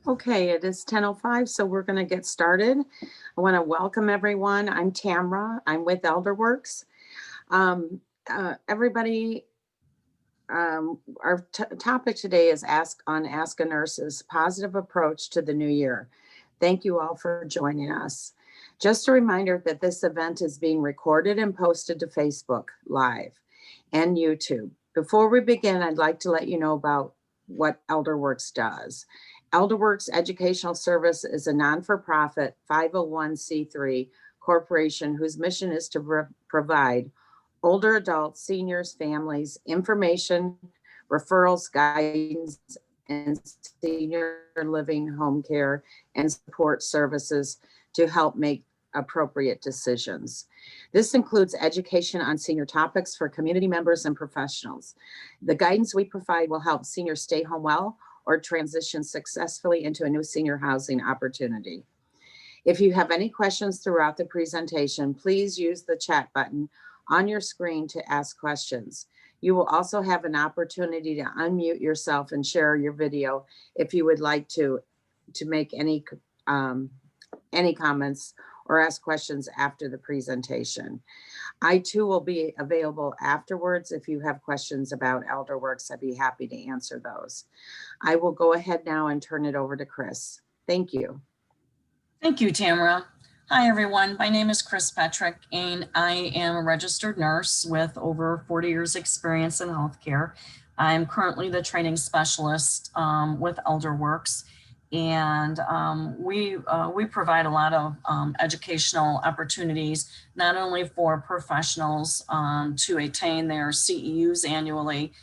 Okay, it is 10:05, so we're going to get started. I want to welcome everyone. I'm Tamra. I'm with ElderWorks. Everybody, our topic today is Ask a Nurse's Positive Approach to the New Year. Thank you all for joining us. Just a reminder that this event is being recorded and posted to Facebook Live and YouTube. Before we begin, I'd like to let you know about what ElderWorks does. ElderWorks Educational Service is a non-for-profit 501c3 corporation whose mission is to provide older adults, seniors, families, information, referrals, guidance, and senior living, home care, and support services to help make appropriate decisions. This includes education on senior topics for community members and professionals. The guidance we provide will help seniors stay home well or transition successfully into a new senior housing opportunity. If you have any questions throughout the presentation, please use the chat button on your screen to ask questions. You will also have an opportunity to unmute yourself and share your video if you would like to make any comments or ask questions after the presentation. I too will be available afterwards. If you have questions about ElderWorks, I'd be happy to answer those. I will go ahead now and turn it over to Chris. Thank you. Thank you, Tamara. Hi, everyone. My name is Chris Petrick, and I am a registered nurse with over 40 years experience in healthcare. I'm currently the training specialist with ElderWorks, and we provide a lot of educational opportunities, not only for professionals to attain their CEUs annually,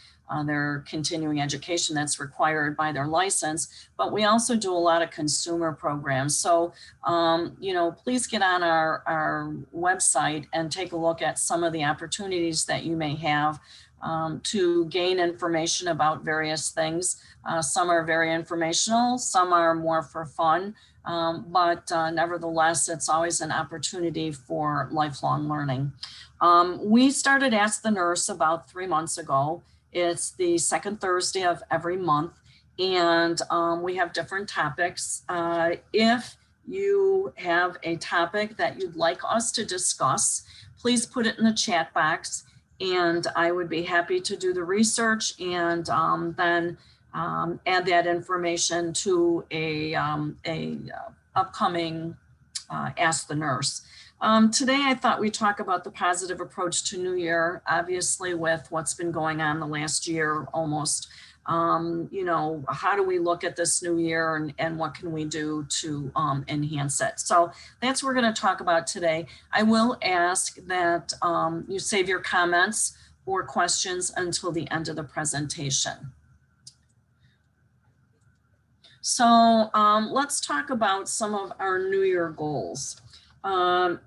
their continuing education that's required by their license, but we also do a lot of consumer programs. So, please get on our website and take a look at some of the opportunities that you may have to gain information about various things. Some are very informational, some are more for fun, but nevertheless, it's always an opportunity for lifelong learning. We started Ask the Nurse about 3 months ago. It's the second Thursday of every month, and we have different topics. If you have a topic that you'd like us to discuss, please put it in the chat box, and I would be happy to do the research and then add that information to a upcoming Ask the Nurse. Today, I thought we'd talk about the positive approach to New Year, obviously with what's been going on the last year almost. How do we look at this new year and what can we do to enhance it? So that's what we're going to talk about today. I will ask that you save your comments or questions until the end of the presentation. So let's talk about some of our New Year goals. My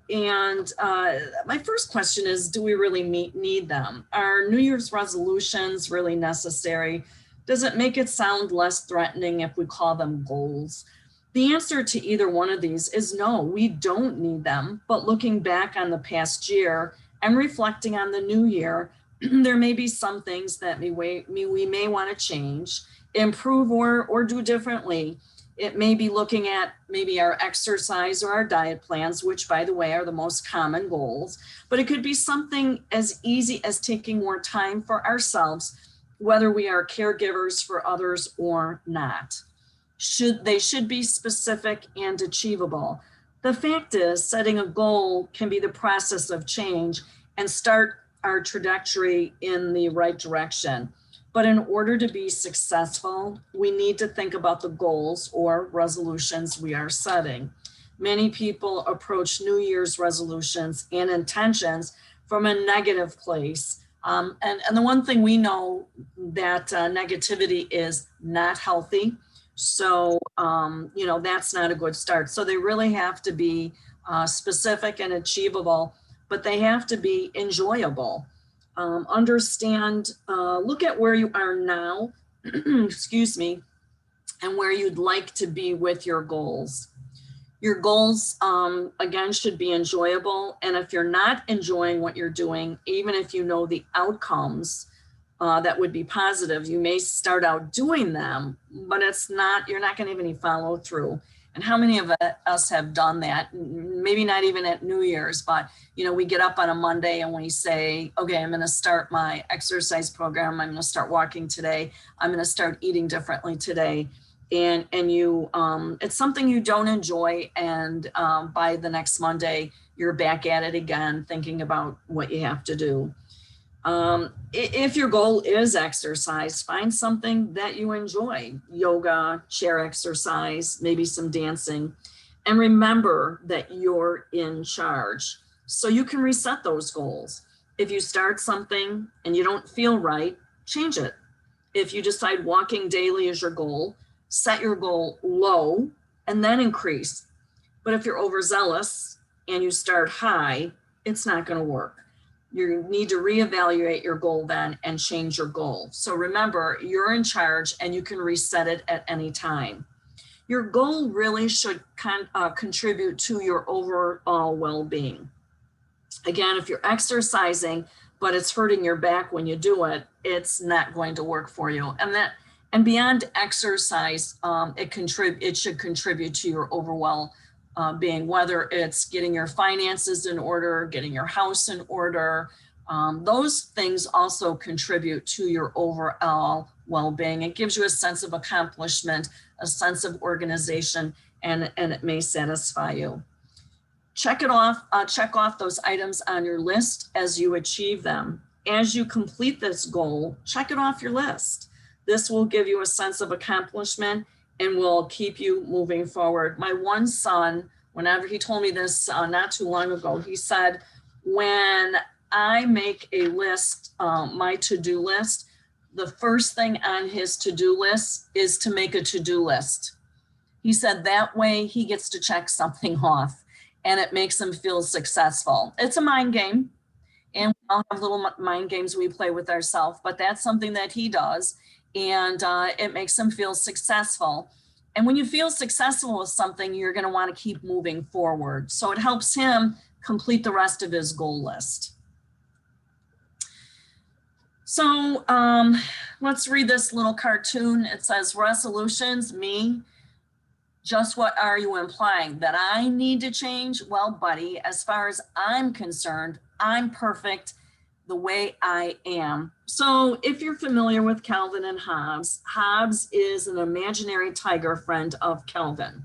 first question is, do we really need them? Are New Year's resolutions really necessary? Does it make it sound less threatening if we call them goals? The answer to either one of these is no, we don't need them. But looking back on the past year and reflecting on the new year, there may be some things that we may want to change, improve, or do differently. It may be looking at maybe our exercise or our diet plans, which, by the way, are the most common goals. But it could be something as easy as taking more time for ourselves, whether we are caregivers for others or not. They should be specific and achievable. The fact is, setting a goal can be the process of change and start our trajectory in the right direction. But in order to be successful, we need to think about the goals or resolutions we are setting. Many people approach New Year's resolutions and intentions from a negative place. And the one thing we know that negativity is not healthy. So, that's not a good start. So they really have to be specific and achievable, but they have to be enjoyable. Look at where you are now, excuse me, and where you'd like to be with your goals. Your goals, again, should be enjoyable. And if you're not enjoying what you're doing, even if you know the outcomes, that would be positive. You may start out doing them, but you're not going to have any follow through. And how many of us have done that? Maybe not even at New Year's, but we get up on a Monday and we say, okay, I'm going to start my exercise program. I'm going to start walking today. I'm going to start eating differently today. And it's something you don't enjoy. And by the next Monday, you're back at it again, thinking about what you have to do. If your goal is exercise, find something that you enjoy: yoga, chair exercise, maybe some dancing. And remember that you're in charge. So you can reset those goals. If you start something and you don't feel right, change it. If you decide walking daily is your goal, set your goal low and then increase. But if you're overzealous and you start high, it's not going to work. You need to reevaluate your goal then and change your goal. So remember, you're in charge and you can reset it at any time. Your goal really should contribute to your overall well-being. Again, if you're exercising, but it's hurting your back when you do it, it's not going to work for you. And beyond exercise, it should contribute to your overall being, whether it's getting your finances in order, getting your house in order. Those things also contribute to your overall well-being. It gives you a sense of accomplishment, a sense of organization, and it may satisfy you. Check off those items on your list as you achieve them. As you complete this goal, check it off your list. This will give you a sense of accomplishment and will keep you moving forward. My one son, whenever he told me this not too long ago, he said, when I make a list, my to-do list, the first thing on his to-do list is to make a to-do list. He said that way he gets to check something off and it makes him feel successful. It's a mind game, and we all have little mind games we play with ourselves, but that's something that he does, and it makes him feel successful. And when you feel successful with something, you're going to want to keep moving forward. So it helps him complete the rest of his goal list. So let's read this little cartoon. It says, resolutions, me. Just what are you implying? That I need to change? Well, buddy, as far as I'm concerned, I'm perfect the way I am. So if you're familiar with Calvin and Hobbes, Hobbes is an imaginary tiger friend of Calvin.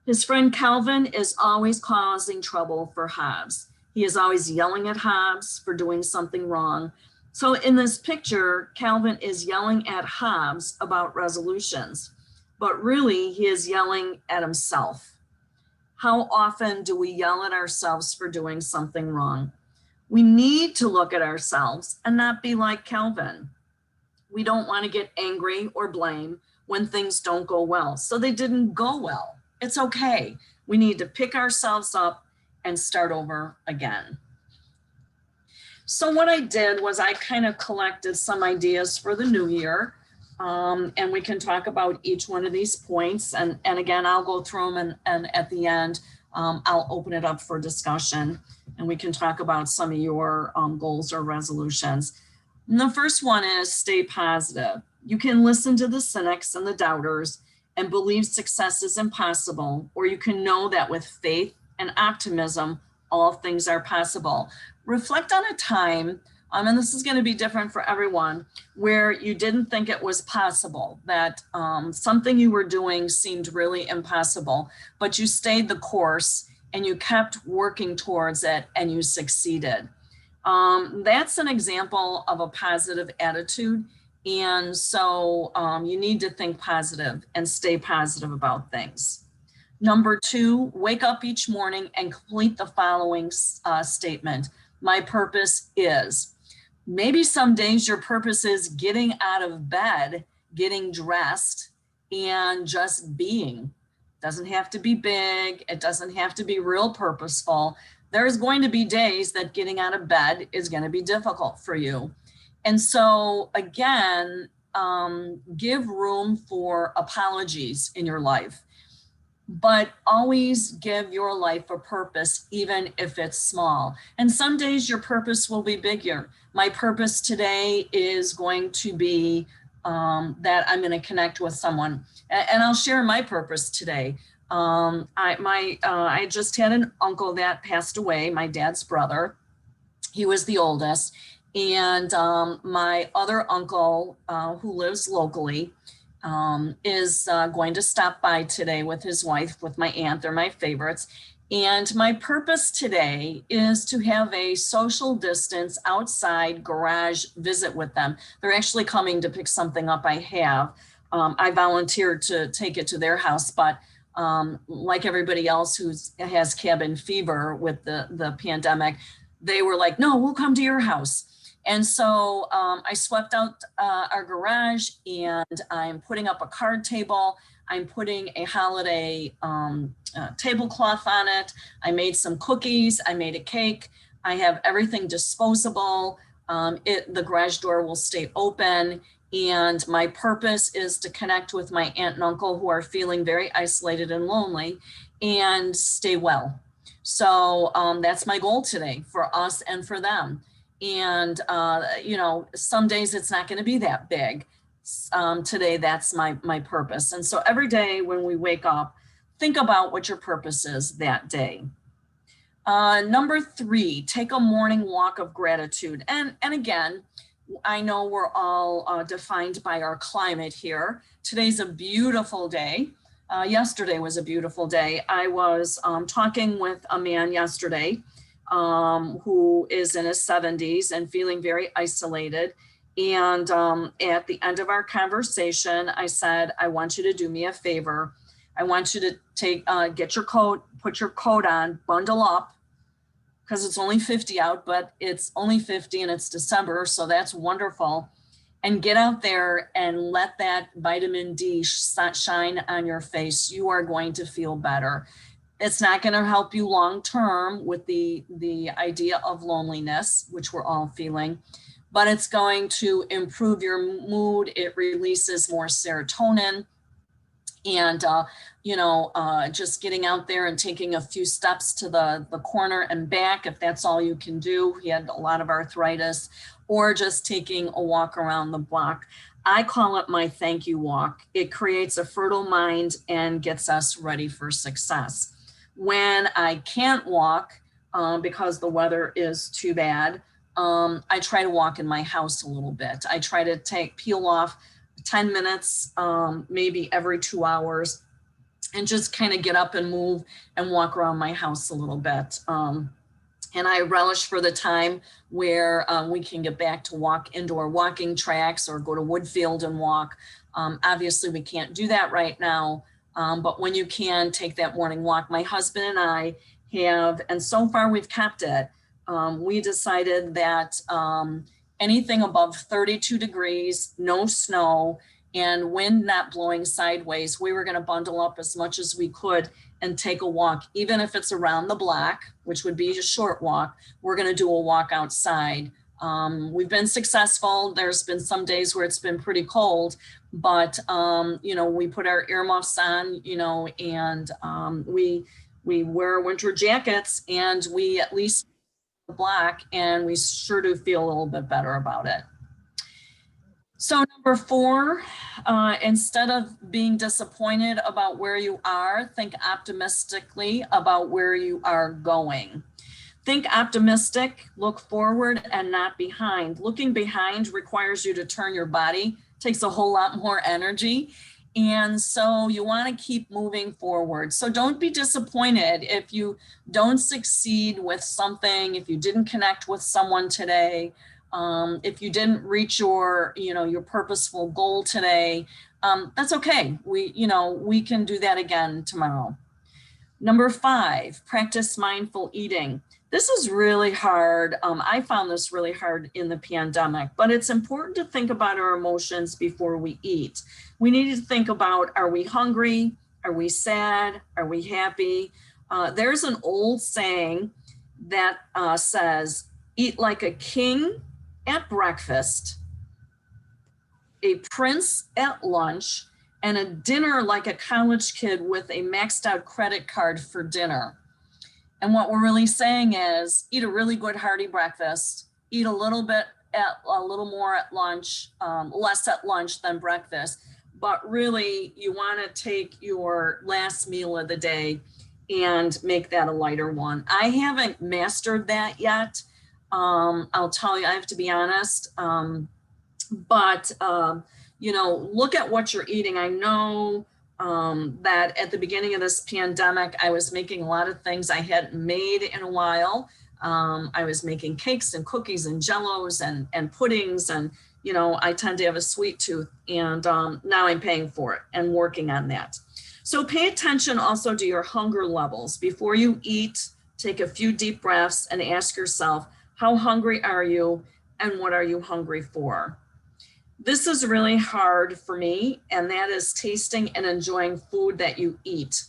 His friend Calvin is always causing trouble for Hobbes. He is always yelling at Hobbes for doing something wrong. So in this picture, Calvin is yelling at Hobbes about resolutions, but really he is yelling at himself. How often do we yell at ourselves for doing something wrong? We need to look at ourselves and not be like Calvin. We don't want to get angry or blame when things don't go well. So they didn't go well. It's okay. We need to pick ourselves up and start over again. So what I did was I kind of collected some ideas for the new year. And we can talk about each one of these points. And again, I'll go through them and at the end, I'll open it up for discussion and we can talk about some of your goals or resolutions. And the first one is stay positive. You can listen to the cynics and the doubters and believe success is impossible, or you can know that with faith and optimism, all things are possible. Reflect on a time, and this is going to be different for everyone, where you didn't think it was possible, that something you were doing seemed really impossible, but you stayed the course and you kept working towards it and you succeeded. That's an example of a positive attitude. And so you need to think positive and stay positive about things. Number two, wake up each morning and complete the following statement. My purpose is. Maybe some days your purpose is getting out of bed, getting dressed, and just being. Doesn't have to be big. It doesn't have to be real purposeful. There's going to be days that getting out of bed is going to be difficult for you. And so again, give room for apologies in your life. but always give your life a purpose, even if it's small. And some days your purpose will be bigger. My purpose today is going to be that I'm going to connect with someone, and I'll share my purpose today. I just had an uncle that passed away, my dad's brother. He was the oldest, and my other uncle, who lives locally, is going to stop by today with his wife, with my aunt. They're my favorites. And my purpose today is to have a social distance outside garage visit with them. They're actually coming to pick something up I have. I volunteered to take it to their house, but like everybody else who has cabin fever with the pandemic, they were like, no, we'll come to your house. And so I swept out our garage, and I'm putting up a card table. I'm putting a holiday tablecloth on it. I made some cookies. I made a cake. I have everything disposable. The garage door will stay open. And my purpose is to connect with my aunt and uncle who are feeling very isolated and lonely, and stay well. So that's my goal today for us and for them. And, some days it's not going to be that big. Today, that's my purpose. And so every day when we wake up, think about what your purpose is that day. Number 3, take a morning walk of gratitude. And again, I know we're all defined by our climate here. Today's a beautiful day. Yesterday was a beautiful day. I was talking with a man yesterday who is in his 70s and feeling very isolated. And at the end of our conversation, I said, I want you to do me a favor. I want you to get your coat, put your coat on, bundle up, because it's only 50 out, but it's only 50 and it's December, so that's wonderful. And get out there and let that vitamin D shine on your face. You are going to feel better. It's not going to help you long term with the idea of loneliness, which we're all feeling, but it's going to improve your mood. It releases more serotonin. And, just getting out there and taking a few steps to the corner and back, if that's all you can do. He had a lot of arthritis, or just taking a walk around the block. I call it my thank you walk. It creates a fertile mind and gets us ready for success. When I can't walk because the weather is too bad, I try to walk in my house a little bit. I try to peel off 10 minutes, maybe every 2 hours, and just kind of get up and move and walk around my house a little bit. And I relish for the time where we can get back to walk indoor walking tracks or go to Woodfield and walk. Obviously, we can't do that right now, but when you can, take that morning walk. My husband and I have, and so far we've kept it, we decided that anything above 32 degrees, no snow, and wind not blowing sideways, we were going to bundle up as much as we could and take a walk, even if it's around the block, which would be a short walk. We're going to do a walk outside. We've been successful. There's been some days where it's been pretty cold, but we put our earmuffs on, and we wear winter jackets, and we at least the block, and we sure do feel a little bit better about it. So number 4, instead of being disappointed about where you are, think optimistically about where you are going. Think optimistic, look forward and not behind. Looking behind requires you to turn your body, takes a whole lot more energy. And so you want to keep moving forward. So don't be disappointed if you don't succeed with something, if you didn't connect with someone today, if you didn't reach your purposeful goal today. That's okay. We can do that again tomorrow. Number 5, practice mindful eating. This is really hard. I found this really hard in the pandemic, but it's important to think about our emotions before we eat. We need to think about, are we hungry? Are we sad? Are we happy? There's an old saying that says, eat like a king at breakfast, a prince at lunch, and a dinner like a college kid with a maxed out credit card for dinner. And what we're really saying is eat a really good hearty breakfast, eat a little more at lunch, less at lunch than breakfast, but really you want to take your last meal of the day and make that a lighter one. I haven't mastered that yet. I'll tell you, I have to be honest. But look at what you're eating. I know that at the beginning of this pandemic, I was making a lot of things I hadn't made in a while. I was making cakes and cookies and jellos and puddings, and I tend to have a sweet tooth, and now I'm paying for it and working on that. So pay attention also to your hunger levels. Before you eat, take a few deep breaths and ask yourself, how hungry are you and what are you hungry for? This is really hard for me, and that is tasting and enjoying food that you eat,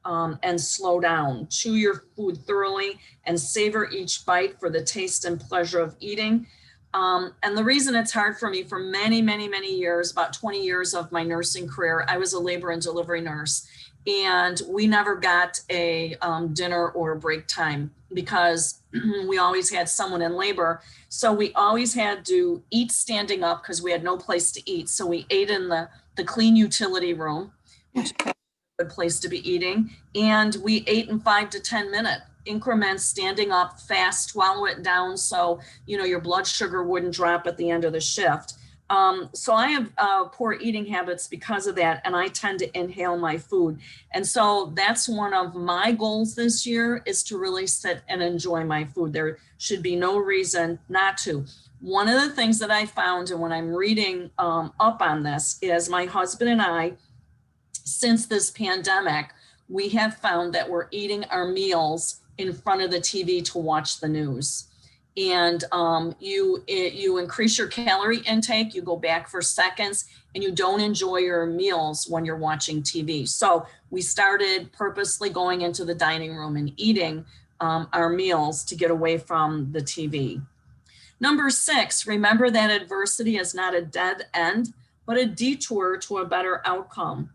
and slow down. Chew your food thoroughly and savor each bite for the taste and pleasure of eating. And the reason it's hard for me, for many, many, many years, about 20 years of my nursing career, I was a labor and delivery nurse, and we never got a dinner or break time because we always had someone in labor. So we always had to eat standing up because we had no place to eat. So we ate in the clean utility room, which is a good place to be eating. And we ate in 5 to 10 minute increments, standing up fast, swallow it down so your blood sugar wouldn't drop at the end of the shift. So I have poor eating habits because of that, and I tend to inhale my food. And so that's one of my goals this year, is to really sit and enjoy my food. There should be no reason not to. One of the things that I found, and when I'm reading up on this, is my husband and I, since this pandemic, we have found that we're eating our meals in front of the TV to watch the news. And you increase your calorie intake, you go back for seconds, and you don't enjoy your meals when you're watching TV. So we started purposely going into the dining room and eating our meals to get away from the TV. Number 6, remember that adversity is not a dead end, but a detour to a better outcome.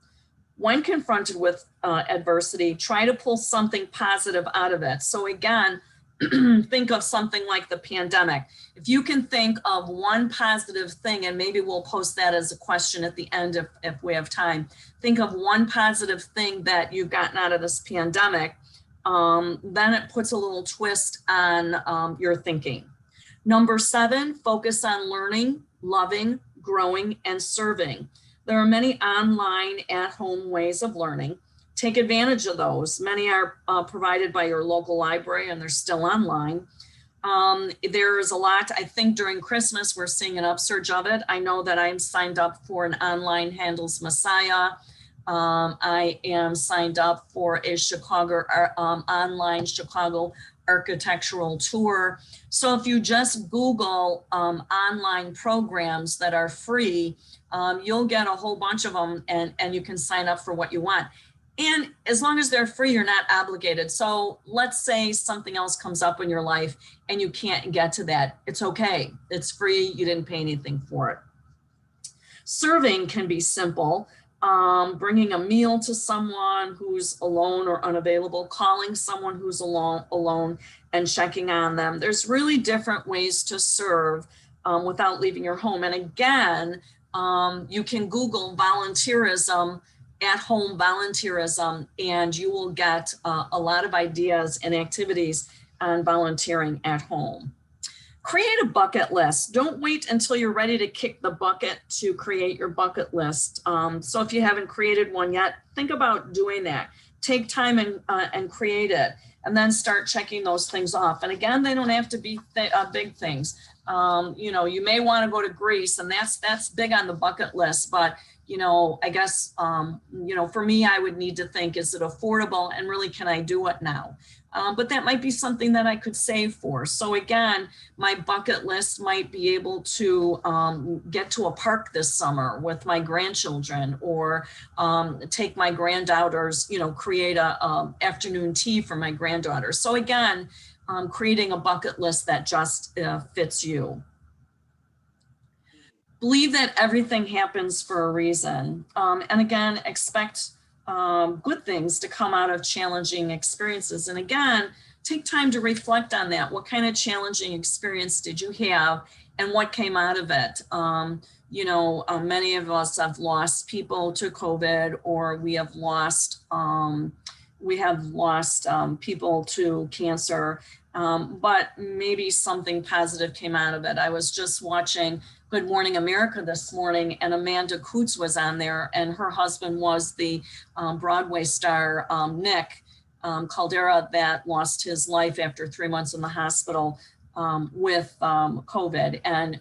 When confronted with adversity, try to pull something positive out of it. So again, think of something like the pandemic. If you can think of one positive thing, and maybe we'll post that as a question at the end if we have time, think of one positive thing that you've gotten out of this pandemic, then it puts a little twist on your thinking. Number 7, focus on learning, loving, growing, and serving. There are many online at-home ways of learning. Take advantage of those. Many are provided by your local library, and they're still online. There's a lot, I think during Christmas, we're seeing an upsurge of it. I know that I'm signed up for an online Handel's Messiah. I am signed up for a online Chicago architectural tour. So if you just Google online programs that are free, you'll get a whole bunch of them, and you can sign up for what you want. And as long as they're free, you're not obligated. So let's say something else comes up in your life and you can't get to that. It's okay. It's free. You didn't pay anything for it. Serving can be simple. Bringing a meal to someone who's alone or unavailable, calling someone who's alone and checking on them. There's really different ways to serve without leaving your home. And again, you can Google volunteerism, at-home volunteerism, and you will get a lot of ideas and activities on volunteering at home. Create a bucket list. Don't wait until you're ready to kick the bucket to create your bucket list. So if you haven't created one yet, think about doing that. Take time and create it, and then start checking those things off. And again, they don't have to be big things. You may want to go to Greece, and that's big on the bucket list, but I guess, for me, I would need to think, is it affordable, and really, can I do it now? But that might be something that I could save for. So again, my bucket list might be able to get to a park this summer with my grandchildren, or take my granddaughters, create a afternoon tea for my granddaughters. So again, creating a bucket list that just fits you. Believe that everything happens for a reason. And again, expect good things to come out of challenging experiences. And again, take time to reflect on that. What kind of challenging experience did you have and what came out of it? Many of us have lost people to COVID, or we have lost people to cancer, but maybe something positive came out of it. I was just watching Good Morning America this morning, and Amanda Coots was on there, and her husband was the Broadway star Nick Caldera, that lost his life after 3 months in the hospital with COVID. And,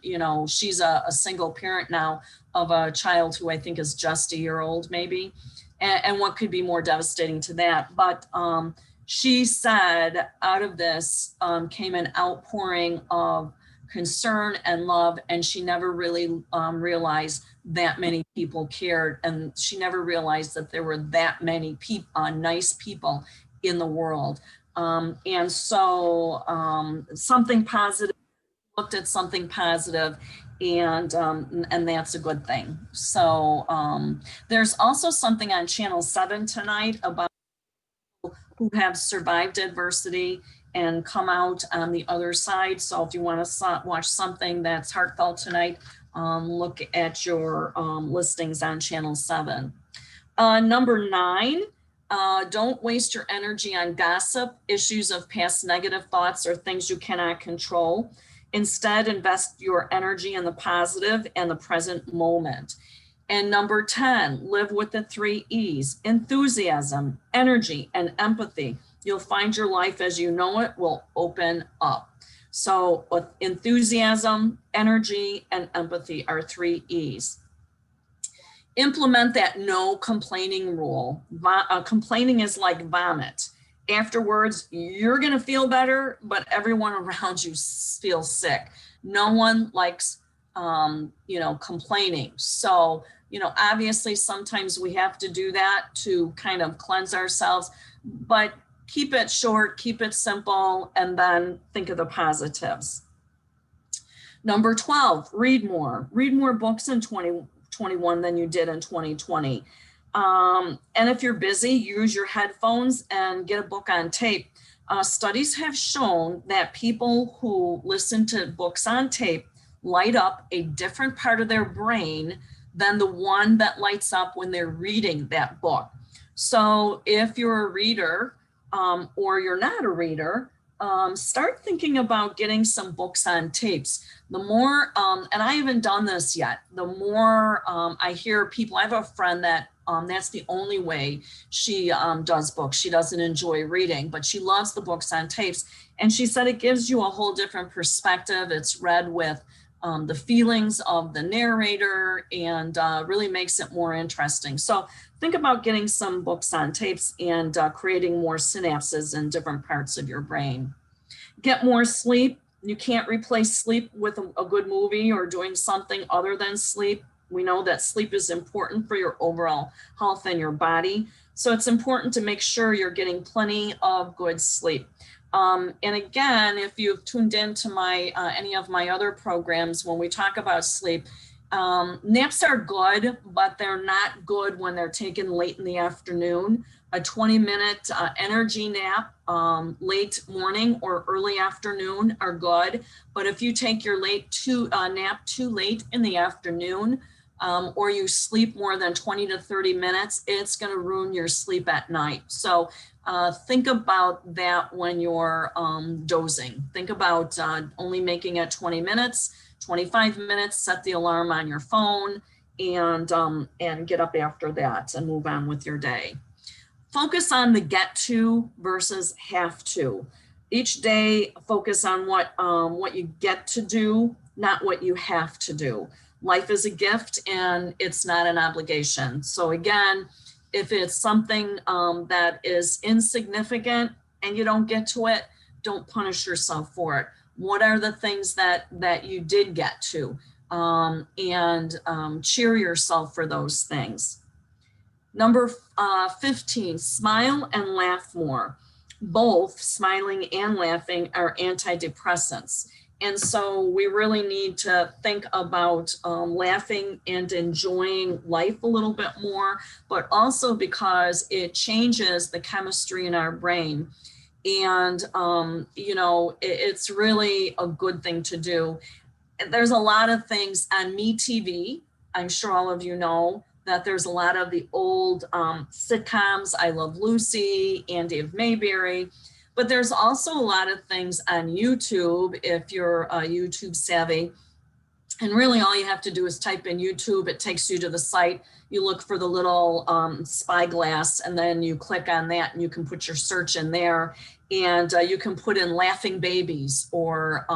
she's a single parent now of a child who I think is just a year old, maybe. And what could be more devastating to that? But she said out of this came an outpouring of concern and love, and she never really realized that many people cared, and she never realized that there were that many nice people in the world. And so something positive, looked at something positive, and that's a good thing. So there's also something on Channel 7 tonight about who have survived adversity and come out on the other side. So if you want to watch something that's heartfelt tonight, look at your listings on Channel 7. Number 9, don't waste your energy on gossip, issues of past negative thoughts, or things you cannot control. Instead, invest your energy in the positive and the present moment. And number 10, live with the 3 E's: enthusiasm, energy, and empathy. You'll find your life as you know it will open up. So enthusiasm, energy, and empathy are 3 E's. Implement that no complaining rule. Complaining is like vomit. Afterwards, you're going to feel better, but everyone around you feels sick. No one likes, complaining. So, obviously sometimes we have to do that to kind of cleanse ourselves, but keep it short, keep it simple, and then think of the positives. Number 12, read more. Read more books in 2021 than you did in 2020. And if you're busy, use your headphones and get a book on tape. Studies have shown that people who listen to books on tape light up a different part of their brain than the one that lights up when they're reading that book. So if you're a reader or you're not a reader, start thinking about getting some books on tapes. The more, and I haven't done this yet, the more I hear people, I have a friend that that's the only way she does books. She doesn't enjoy reading, but she loves the books on tapes. And she said it gives you a whole different perspective. It's read with the feelings of the narrator, and really makes it more interesting. So think about getting some books on tapes and creating more synapses in different parts of your brain. Get more sleep. You can't replace sleep with a good movie or doing something other than sleep. We know that sleep is important for your overall health and your body. So it's important to make sure you're getting plenty of good sleep. And again, if you've tuned into any of my other programs, when we talk about sleep, naps are good, but they're not good when they're taken late in the afternoon. A 20-minute energy nap late morning or early afternoon are good. But if you take your nap too late in the afternoon, or you sleep more than 20 to 30 minutes, it's going to ruin your sleep at night. So think about that when you're dozing. Think about only making it 20 minutes, 25 minutes, set the alarm on your phone, and get up after that and move on with your day. Focus on the get to versus have to. Each day, focus on what you get to do, not what you have to do. Life is a gift and it's not an obligation. So again, if it's something that is insignificant and you don't get to it, don't punish yourself for it. What are the things that you did get to? And cheer yourself for those things. Number 15, smile and laugh more. Both smiling and laughing are antidepressants. And so we really need to think about laughing and enjoying life a little bit more, but also because it changes the chemistry in our brain. And, it's really a good thing to do. There's a lot of things on MeTV. I'm sure all of you know that there's a lot of the old sitcoms, I Love Lucy, Andy of Mayberry, but there's also a lot of things on YouTube if you're YouTube savvy. And really all you have to do is type in YouTube. It takes you to the site. You look for the little spyglass, and then you click on that and you can put your search in there. And you can put in laughing babies, or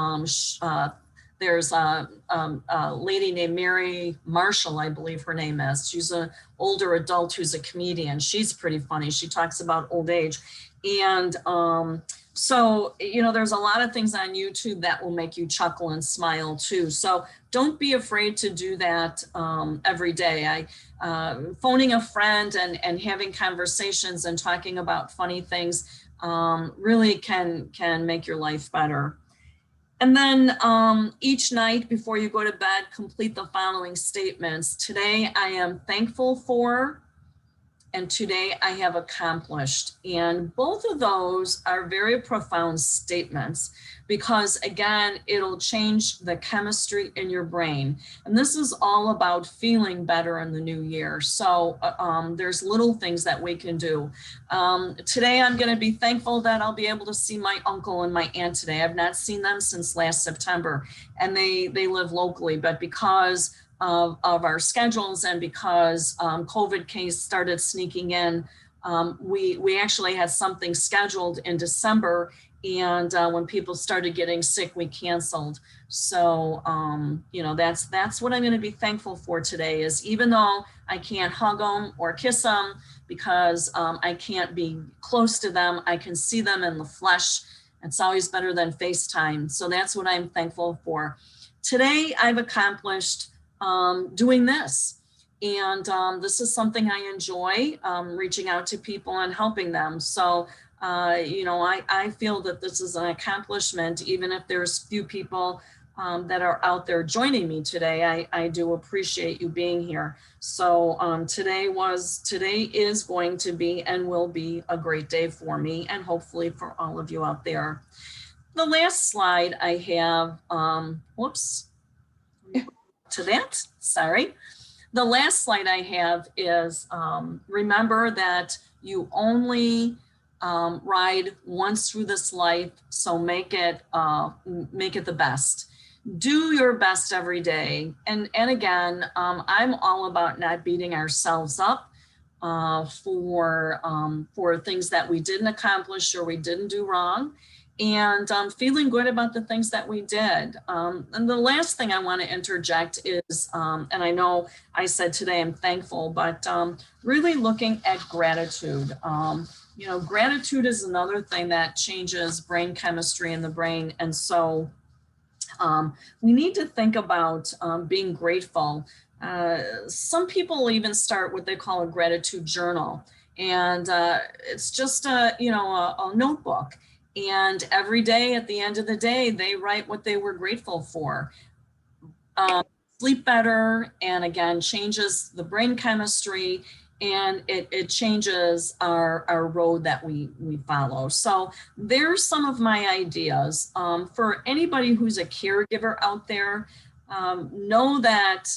there's a lady named Mary Marshall, I believe her name is. She's an older adult who's a comedian. She's pretty funny. She talks about old age. And so, there's a lot of things on YouTube that will make you chuckle and smile too. So don't be afraid to do that every day. Phoning a friend and having conversations and talking about funny things really can make your life better. And then each night before you go to bed, complete the following statements. Today I am thankful for, and today I have accomplished. And both of those are very profound statements because, again, it'll change the chemistry in your brain. And this is all about feeling better in the new year. So there's little things that we can do. Today I'm going to be thankful that I'll be able to see my uncle and my aunt today. I've not seen them since last September, and they live locally, but because of our schedules and because COVID case started sneaking in, we actually had something scheduled in December, and when people started getting sick, we canceled. So that's what I'm going to be thankful for today, is even though I can't hug them or kiss them because I can't be close to them, I can see them in the flesh. It's always better than FaceTime. So that's what I'm thankful for. Today I've accomplished doing this. And this is something I enjoy, reaching out to people and helping them. So, I feel that this is an accomplishment, even if there's few people that are out there joining me today. I do appreciate you being here. So today is going to be and will be a great day for me, and hopefully for all of you out there. The last slide I have, to that, sorry. The last slide I have is remember that you only ride once through this life, so make it the best. Do your best every day. And again, I'm all about not beating ourselves up for things that we didn't accomplish or we didn't do wrong, and feeling good about the things that we did. And the last thing I want to interject is, and I know I said today I'm thankful, but really looking at gratitude. Gratitude is another thing that changes brain chemistry in the brain. And so we need to think about being grateful. Some people even start what they call a gratitude journal. And it's just a notebook. And every day at the end of the day, they write what they were grateful for. Sleep better, and again, changes the brain chemistry, and it changes our road that we follow. So there's some of my ideas. For anybody who's a caregiver out there, know that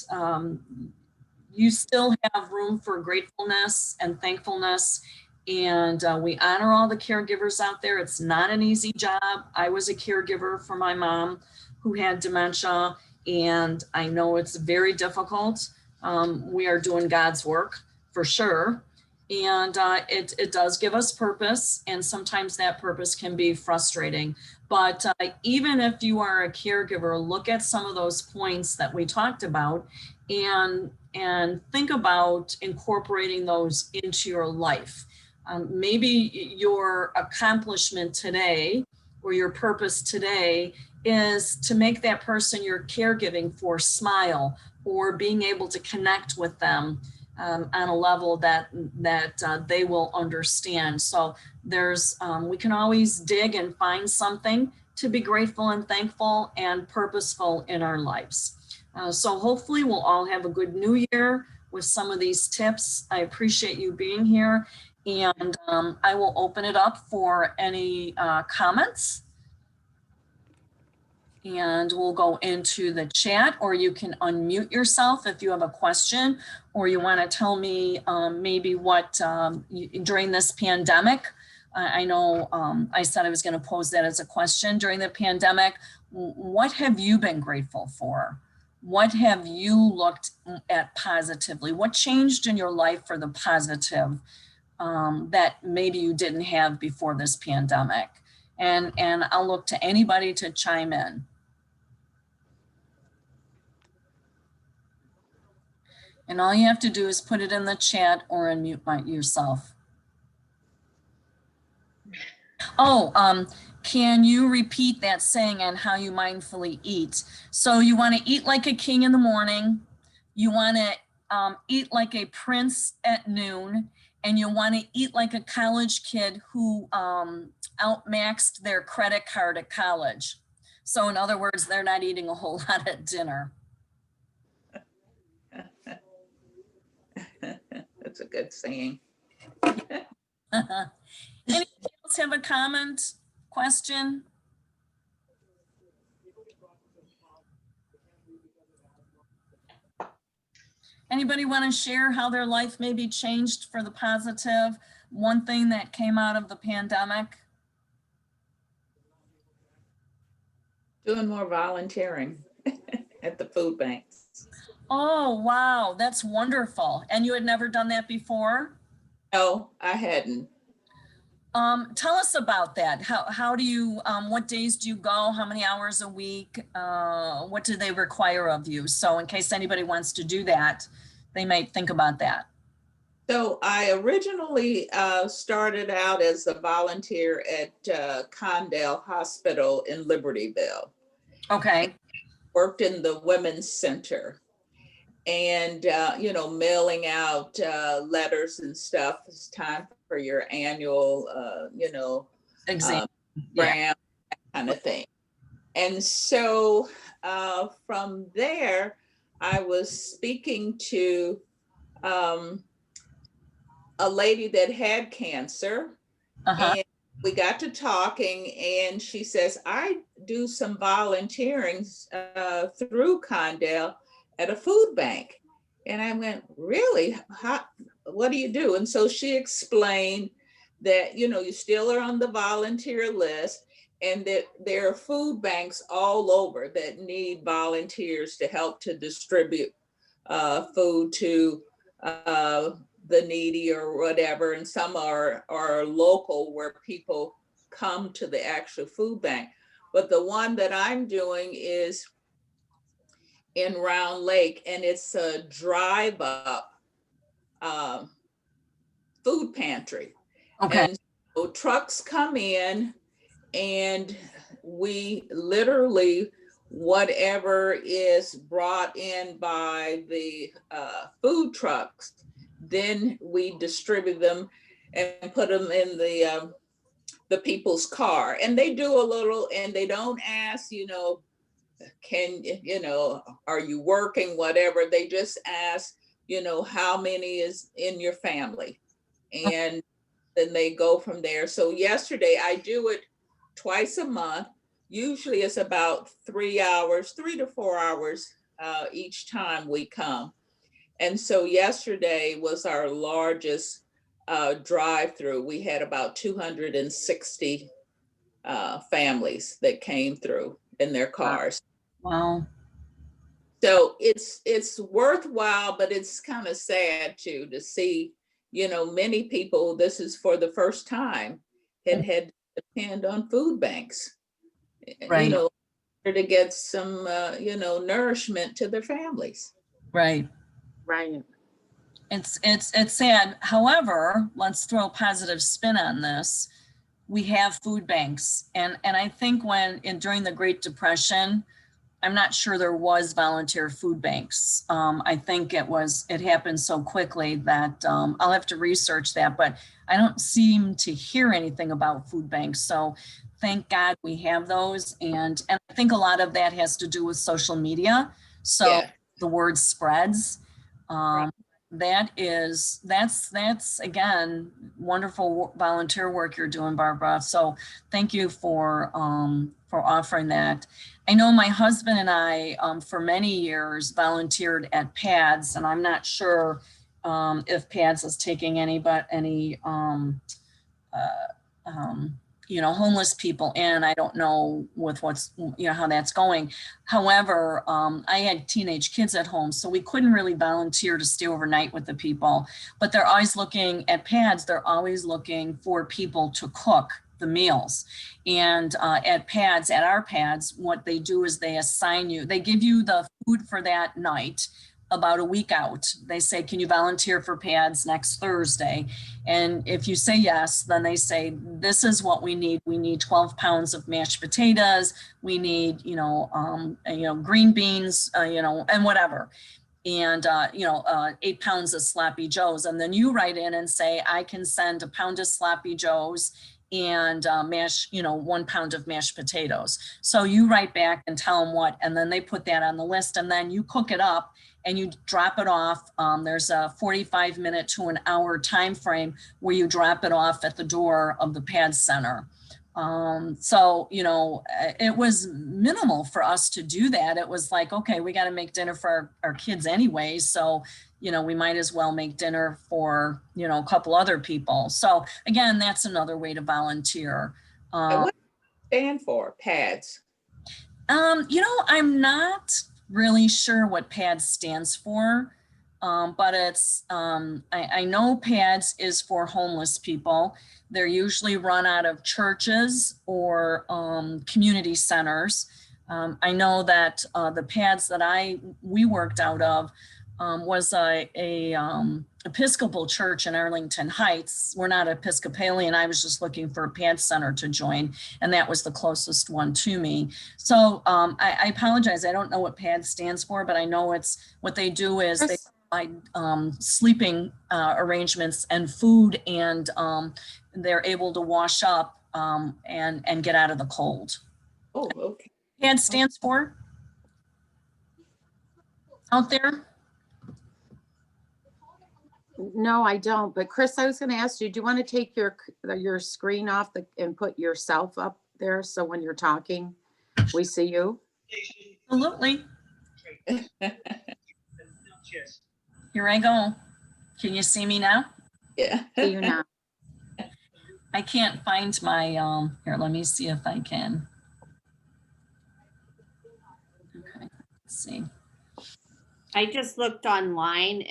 you still have room for gratefulness and thankfulness. And we honor all the caregivers out there. It's not an easy job. I was a caregiver for my mom who had dementia, and I know it's very difficult. We are doing God's work for sure. And it does give us purpose, and sometimes that purpose can be frustrating. But even if you are a caregiver, look at some of those points that we talked about and think about incorporating those into your life. Maybe your accomplishment today or your purpose today is to make that person you're caregiving for smile, or being able to connect with them on a level that they will understand. So there's we can always dig and find something to be grateful and thankful and purposeful in our lives. So hopefully we'll all have a good new year with some of these tips. I appreciate you being here, and I will open it up for any comments. And we'll go into the chat, or you can unmute yourself if you have a question, or you want to tell me maybe what during this pandemic. I know I said I was going to pose that as a question during the pandemic. What have you been grateful for? What have you looked at positively? What changed in your life for the positive that maybe you didn't have before this pandemic? And I'll look to anybody to chime in. And all you have to do is put it in the chat or unmute yourself. Oh, can you repeat that saying on how you mindfully eat? So you want to eat like a king in the morning. You want to eat like a prince at noon. And you want to eat like a college kid who outmaxed their credit card at college. So in other words, they're not eating a whole lot at dinner. That's a good saying. Anybody else have a comment, question? Anybody want to share how their life may be changed for the positive? One thing that came out of the pandemic? Doing more volunteering at the food banks. Oh, wow, that's wonderful. And you had never done that before? No, I hadn't. Tell us about that. How do you, what days do you go? How many hours a week? What do they require of you? So in case anybody wants to do that, they might think about that. So I originally started out as a volunteer at Condell Hospital in Libertyville. Okay. Worked in the Women's Center and, mailing out letters and stuff. It's time for your annual, Exam. grant, that kind of thing. And so from there, I was speaking to a lady that had cancer. And we got to talking, and she says, I do some volunteering through Condell at a food bank. And I went, really? What do you do? And so she explained that, you still are on the volunteer list, and that there are food banks all over that need volunteers to help to distribute food to the needy or whatever. And some are local where people come to the actual food bank. But the one that I'm doing is in Round Lake, and it's a drive up food pantry. Okay. And so trucks come in, and we literally, whatever is brought in by the food trucks, then we distribute them and put them in the people's car. And they do a little, and they don't ask, are you working, whatever. They just ask, how many is in your family? And then they go from there. So yesterday I do it twice a month. Usually it's about 3 hours, 3 to 4 hours each time we come. And so yesterday was our largest drive-through. We had about 260 families that came through in their cars. Wow. So it's worthwhile, but it's kind of sad too to see, many people, this is for the first time, had to depend on food banks, Right. to get some, nourishment to their families. Right. Right. It's sad. However, let's throw a positive spin on this. We have food banks, and I think during the Great Depression, I'm not sure there was volunteer food banks. I think it happened so quickly that I'll have to research that, but I don't seem to hear anything about food banks. So thank God we have those. And I think a lot of that has to do with social media. So Yeah. the word spreads. Right. That's again, wonderful volunteer work you're doing, Barbara. So thank you for offering that. I know my husband and I, for many years, volunteered at PADS, and I'm not sure if PADS is taking any homeless people in. I don't know with how that's going. However, I had teenage kids at home, so we couldn't really volunteer to stay overnight with the people, but they're always looking at PADS. They're always looking for people to cook the meals. And at our PADS, what they do is they give you the food for that night about a week out. They say, can you volunteer for PADS next Thursday? And if you say yes, then they say, this is what we need. We need 12 pounds of mashed potatoes. We need, green beans, and whatever. And, 8 pounds of sloppy joes. And then you write in and say, I can send a pound of sloppy joes and 1 pound of mashed potatoes. So you write back and tell them what, and then they put that on the list, and then you cook it up and you drop it off. There's a 45-minute to an hour time frame where you drop it off at the door of the PADS center. So, it was minimal for us to do that. It was like, okay, we got to make dinner for our kids anyway. So, we might as well make dinner for, a couple other people. So again, that's another way to volunteer. And what does it stand for, PADS? I'm not really sure what PADS stands for, but it's, I know PADS is for homeless people. They're usually run out of churches or community centers. I know that the PADS that we worked out of was a Episcopal church in Arlington Heights. We're not Episcopalian. I was just looking for a PADS center to join, and that was the closest one to me. So I apologize. I don't know what PADS stands for, but I know it's what they do is they provide sleeping arrangements and food, and they're able to wash up and get out of the cold. Oh, okay. PADS stands for out there? No, I don't. But Chris, I was going to ask you, do you want to take your screen off and put yourself up there so when you're talking, we see you? Absolutely. Here I go. Can you see me now? Yeah. See you now. I can't find my, here, let me see if I can. Okay, let's see. I just looked online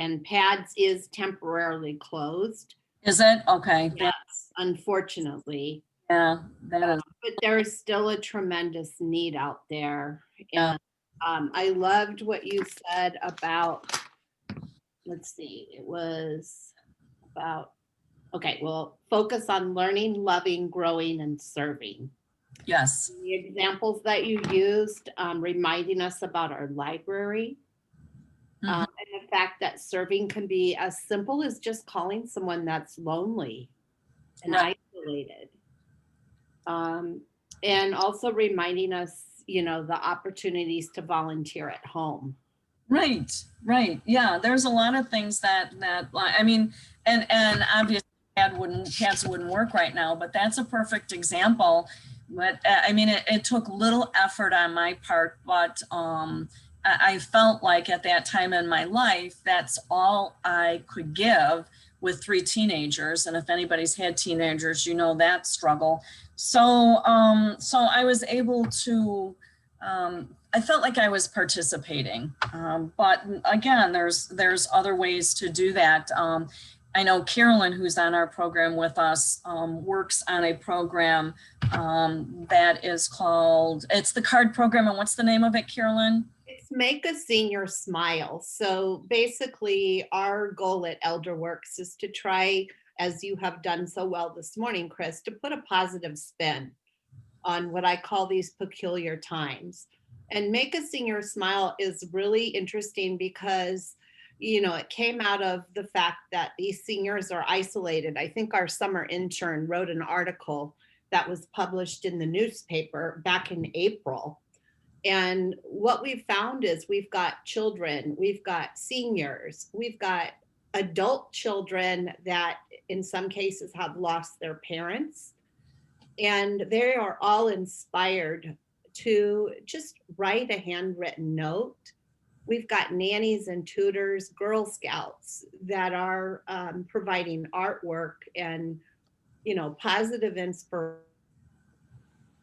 and PADS is temporarily closed. Is it? Okay. Yes, unfortunately. Yeah, that is. But there's still a tremendous need out there. Yeah. And I loved what you said about, let's see, it was about, okay, well, focus on learning, loving, growing, and serving. Yes. The examples that you used, reminding us about our library. And the fact that serving can be as simple as just calling someone that's lonely and isolated. And also reminding us, the opportunities to volunteer at home. Right. Yeah, there's a lot of things that I mean, and obviously PADS wouldn't work right now, but that's a perfect example. But I mean, it took little effort on my part, but I felt like at that time in my life, that's all I could give with 3 teenagers. And if anybody's had teenagers, that struggle. So I was able to, I felt like I was participating. But again, there's other ways to do that. I know Carolyn, who's on our program with us, works on a program that is called, it's the CARD program. And what's the name of it, Carolyn? It's Make a Senior Smile. So basically our goal at ElderWorks is to try, as you have done so well this morning, Chris, to put a positive spin on what I call these peculiar times. And Make a Senior Smile is really interesting because it came out of the fact that these seniors are isolated. I think our summer intern wrote an article that was published in the newspaper back in April. And what we've found is we've got children, we've got seniors, we've got adult children that in some cases have lost their parents. And they are all inspired to just write a handwritten note. We've got nannies and tutors, Girl Scouts that are providing artwork and, positive inspiration.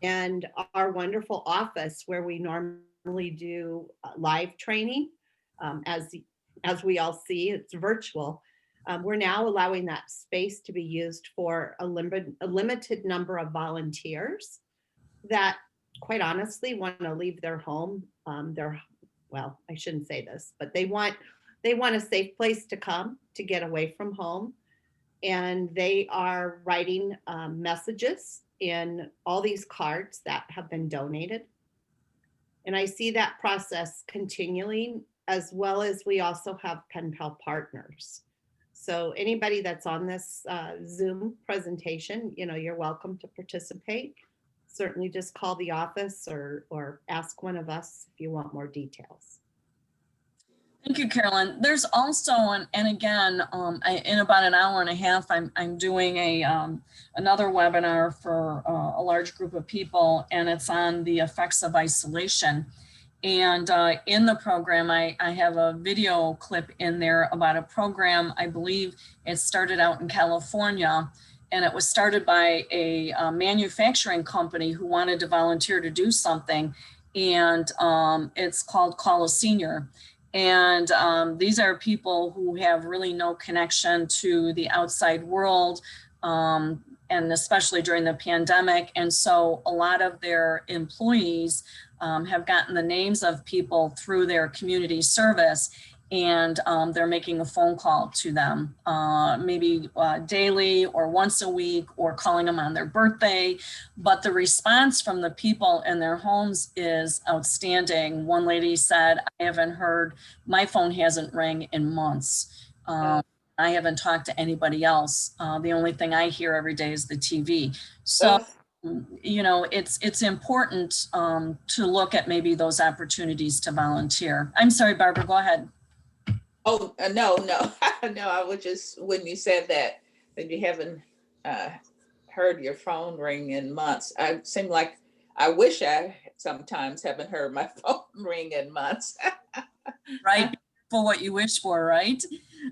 And our wonderful office where we normally do live training, as we all see, it's virtual. We're now allowing that space to be used for a limited number of volunteers that, quite honestly, want to leave their home. Well, I shouldn't say this, but they want a safe place to come to get away from home. And they are writing messages in all these cards that have been donated. And I see that process continuing, as well as we also have pen pal partners. So anybody that's on this Zoom presentation, you're welcome to participate. Certainly just call the office or ask one of us if you want more details. Thank you, Carolyn. There's also, and again, in about an hour and a half, I'm doing another webinar for a large group of people, and it's on the effects of isolation. And in the program, I have a video clip in there about a program. I believe it started out in California, and it was started by a manufacturing company who wanted to volunteer to do something. And it's called Call a Senior. And these are people who have really no connection to the outside world, and especially during the pandemic. And so a lot of their employees have gotten the names of people through their community service, and they're making a phone call to them, maybe daily or once a week, or calling them on their birthday. But the response from the people in their homes is outstanding. One lady said, I haven't heard, my phone hasn't rang in months. I haven't talked to anybody else. The only thing I hear every day is the TV. So, it's important to look at maybe those opportunities to volunteer. I'm sorry, Barbara, go ahead. Oh, no. No, I was just, when you said that you haven't heard your phone ring in months, I seem like I wish I sometimes haven't heard my phone ring in months. Right, for what you wish for, right?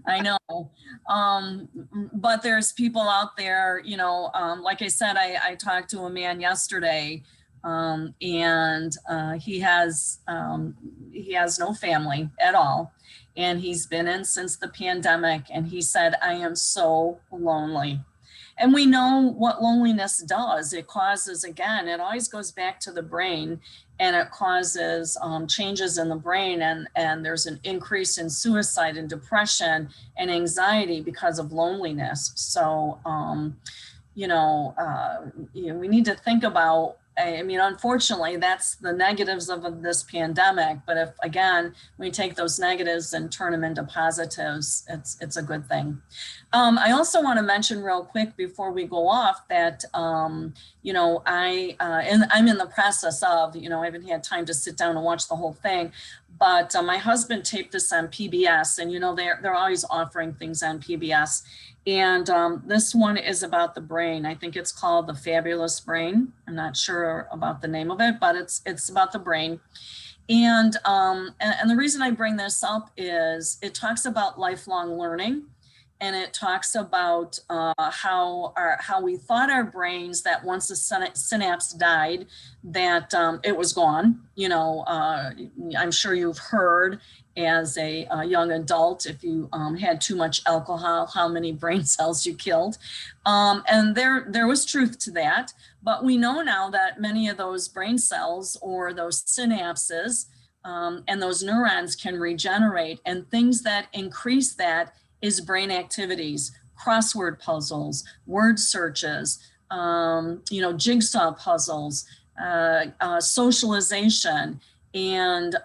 I know. But there's people out there, like I said, I talked to a man yesterday, and he has no family at all. And he's been in since the pandemic. And he said, I am so lonely. And we know what loneliness does. It causes, again, it always goes back to the brain, and it causes changes in the brain. And there's an increase in suicide and depression and anxiety because of loneliness. So, we need to think about, unfortunately, that's the negatives of this pandemic. But if, again, we take those negatives and turn them into positives, it's a good thing. I also want to mention real quick before we go off that, and I'm in the process of, I haven't had time to sit down and watch the whole thing, but my husband taped this on PBS, and, they're always offering things on PBS. And this one is about the brain. I think it's called The Fabulous Brain. I'm not sure about the name of it, but it's about the brain. And the reason I bring this up is it talks about lifelong learning. And it talks about how we thought our brains, that once the synapse died, that it was gone. I'm sure you've heard as a young adult, if you had too much alcohol, how many brain cells you killed. And there was truth to that. But we know now that many of those brain cells, or those synapses, and those neurons can regenerate. And things that increase that is brain activities, crossword puzzles, word searches, jigsaw puzzles, socialization, and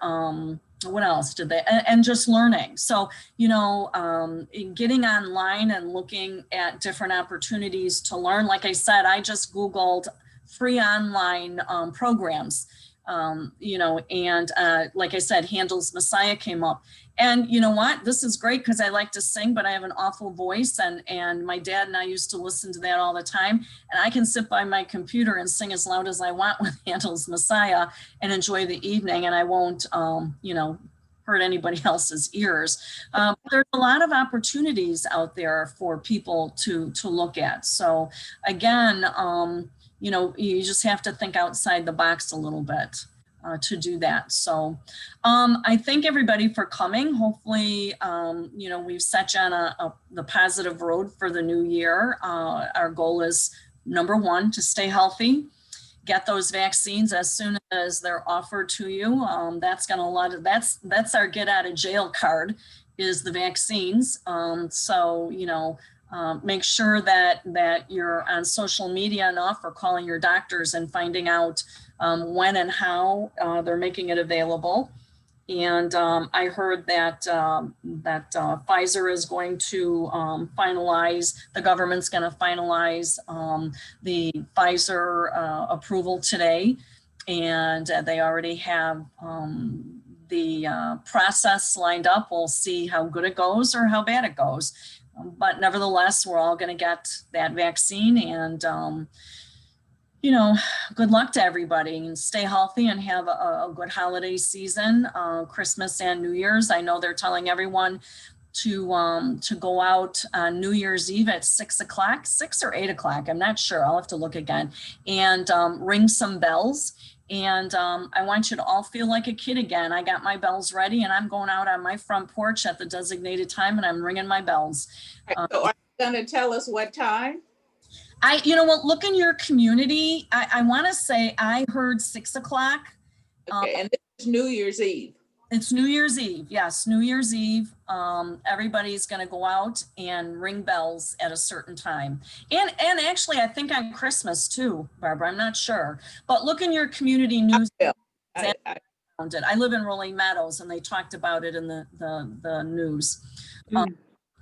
what else did they, and just learning. So, getting online and looking at different opportunities to learn. Like I said, I just Googled free online programs, and like I said, Handel's Messiah came up. And you know what? This is great because I like to sing, but I have an awful voice. And my dad and I used to listen to that all the time. And I can sit by my computer and sing as loud as I want with Handel's Messiah and enjoy the evening. And I won't, hurt anybody else's ears. There's a lot of opportunities out there for people to look at. So again, you just have to think outside the box a little bit to do that. So I thank everybody for coming. Hopefully, we've set you on the positive road for the new year. Our goal is, number one, to stay healthy, get those vaccines as soon as they're offered to you. That's our get out of jail card, is the vaccines. Make sure that you're on social media enough, or calling your doctors and finding out when and how they're making it available. And I heard that Pfizer is going to finalize, the government's going to finalize the Pfizer approval today. And they already have the process lined up. We'll see how good it goes or how bad it goes. But nevertheless, we're all going to get that vaccine, and good luck to everybody, and stay healthy and have a good holiday season, Christmas and New Year's. I know they're telling everyone to go out on New Year's Eve at 6 o'clock, 6 or 8 o'clock. I'm not sure. I'll have to look again, and ring some bells. And I want you to all feel like a kid again. I got my bells ready, and I'm going out on my front porch at the designated time, and I'm ringing my bells. So are you going to tell us what time? Look in your community. I want to say I heard 6 o'clock. Okay, and this is New Year's Eve. It's New Year's Eve. Yes, New Year's Eve. Everybody's going to go out and ring bells at a certain time. And actually, I think on Christmas too, Barbara. I'm not sure. But look in your community news. I live in Rolling Meadows, and they talked about it in the news.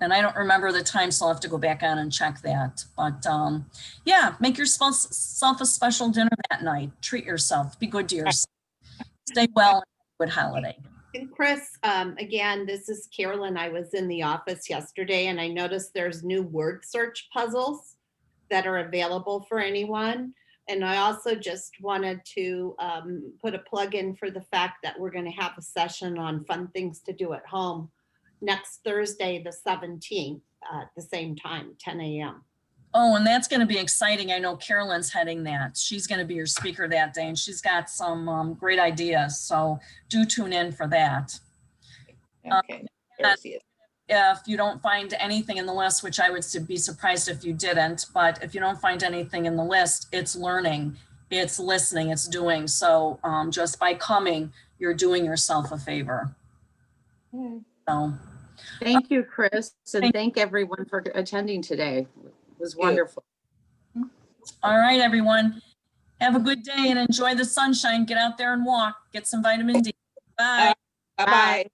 And I don't remember the time, so I'll have to go back on and check that. But make yourself a special dinner that night. Treat yourself. Be good to yourself. Stay well. Good holiday. And Chris, again, this is Carolyn. I was in the office yesterday, and I noticed there's new word search puzzles that are available for anyone. And I also just wanted to put a plug in for the fact that we're going to have a session on fun things to do at home next Thursday, the 17th, at the same time, 10 a.m. Oh, and that's going to be exciting. I know Carolyn's heading that. She's going to be your speaker that day, and she's got some great ideas. So do tune in for that. Okay. If you don't find anything in the list, which I would be surprised if you didn't, but if you don't find anything in the list, it's learning, it's listening, it's doing. So just by coming, you're doing yourself a favor. So thank you, Chris, and thank everyone for attending today. It was wonderful. All right, everyone. Have a good day and enjoy the sunshine. Get out there and walk. Get some vitamin D. Bye. Bye-bye.